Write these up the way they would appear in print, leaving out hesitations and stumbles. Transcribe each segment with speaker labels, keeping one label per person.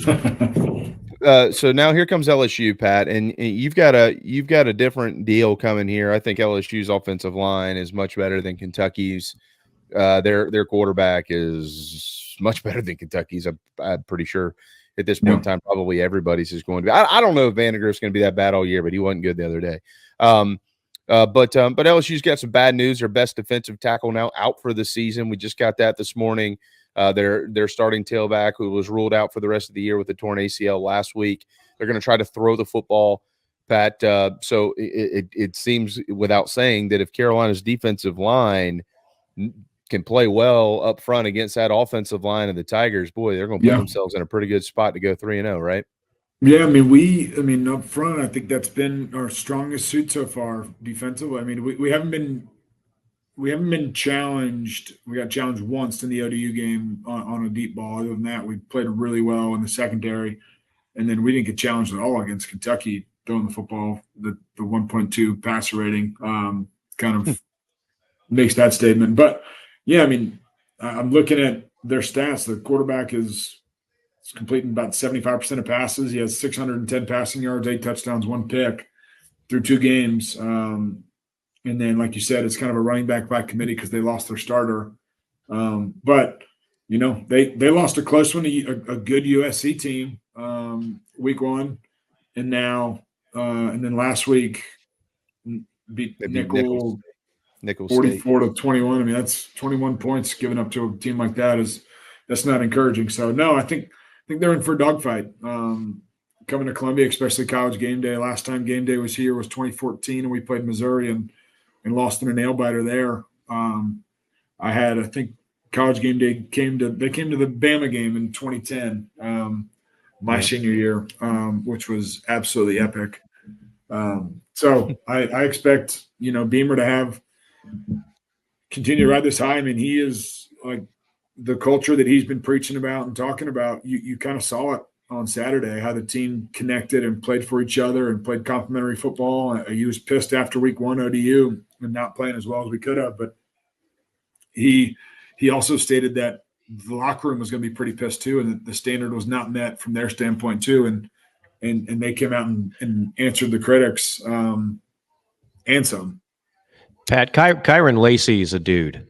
Speaker 1: So now here comes LSU, Pat, and you've got a different deal coming here. I think LSU's offensive line is much better than Kentucky's. Their quarterback is much better than Kentucky's. I'm pretty sure at this point in time, probably everybody's is going to be. I don't know if Vandagriff's going to be that bad all year, but he wasn't good the other day. But LSU's got some bad news. Their best defensive tackle now out for the season. We just got that this morning. Their starting tailback, who was ruled out for the rest of the year with a torn ACL last week. They're going to try to throw the football, Pat. So it seems without saying that if Carolina's defensive line can play well up front against that offensive line of the Tigers, boy, they're going to put themselves in a pretty good spot to go 3-0, right?
Speaker 2: Yeah, I mean, up front, I think that's been our strongest suit so far defensively. I mean, we haven't been challenged. We got challenged once in the ODU game on a deep ball. Other than that, we played really well in the secondary, and then we didn't get challenged at all against Kentucky throwing the football. The 1.2 passer rating kind of makes that statement. But yeah, I mean, I'm looking at their stats. The quarterback is completing about 75% of passes. He has 610 passing yards, 8 touchdowns, 1 pick through 2 games. And then, like you said, it's kind of a running back by committee because they lost their starter. But, you know, they lost a close one to a good USC team week 1. And now and then last week beat Nickel 44-21. I mean, that's 21 points given up to a team like that that's not encouraging. So, no, I think they're in for a dogfight. Coming to Columbia, especially College game day. Last time game day was here was 2014, and we played Missouri and lost in a nail biter there. I think College game day came to the Bama game in 2010, my senior year, which was absolutely epic. So I expect, you know, Beamer to continue to ride this high. I mean, he is like the culture that he's been preaching about and talking about. You kind of saw it on Saturday, how the team connected and played for each other and played complimentary football. He was pissed after week 1 ODU and not playing as well as we could have, but he also stated that the locker room was going to be pretty pissed too, and that the standard was not met from their standpoint too. And they came out and answered the critics and some.
Speaker 3: Pat, Kyren Lacey is a dude.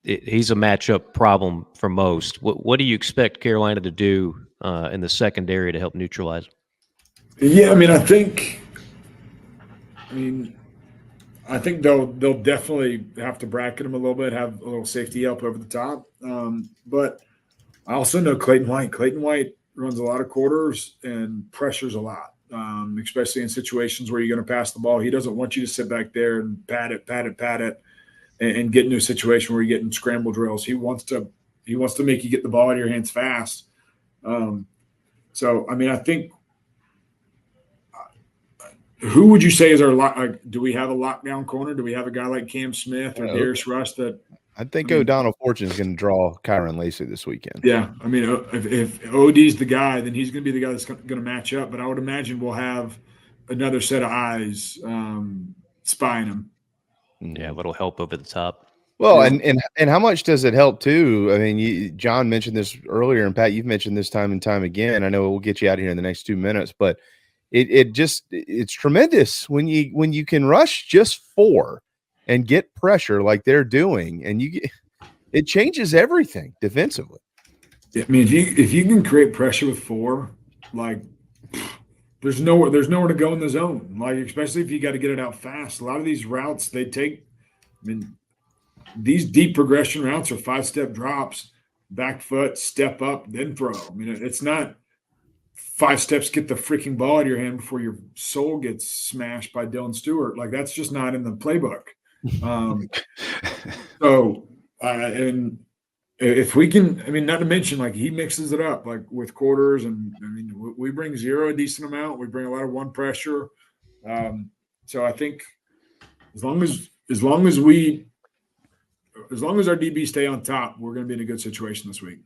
Speaker 3: He's a matchup problem for most. What do you expect Carolina to do in the secondary to help neutralize him?
Speaker 2: Yeah, I mean, I think they'll definitely have to bracket him a little bit, have a little safety help over the top. But I also know Clayton White. Clayton White runs a lot of quarters and pressures a lot, especially in situations where you're going to pass the ball. He doesn't want you to sit back there and pat it, and get into a situation where you're getting scramble drills. He wants to make you get the ball out of your hands fast. So, I mean, I think who would you say is our do we have a lockdown corner? Do we have a guy like Cam Smith or Darius Rush that –
Speaker 1: I think O'Donnell Fortune is going to draw Kyren Lacey this weekend.
Speaker 2: Yeah. I mean, if OD's the guy, then he's going to be the guy that's going to match up. But I would imagine we'll have another set of eyes spying him.
Speaker 3: Yeah, a little help over the top.
Speaker 1: Well, and how much does it help too? I mean, John mentioned this earlier, and Pat, you've mentioned this time and time again. I know we'll get you out of here in the next 2 minutes, but it's tremendous when you can rush just 4 and get pressure like they're doing, and it changes everything defensively.
Speaker 2: I mean, if you can create pressure with 4, like there's nowhere to go in the zone. Like, especially if you got to get it out fast. A lot of these routes they take. I mean, these deep progression routes are 5-step drops, back foot, step up, then throw. I mean, it's not 5 steps, get the freaking ball out of your hand before your soul gets smashed by Dylan Stewart. Like, that's just not in the playbook. And if we can, I mean, not to mention, like, he mixes it up, like, with quarters, and I mean, we bring 0 a decent amount. We bring a lot of 1 pressure. So I think as long as our DBs stay on top, we're going to be in a good situation this week.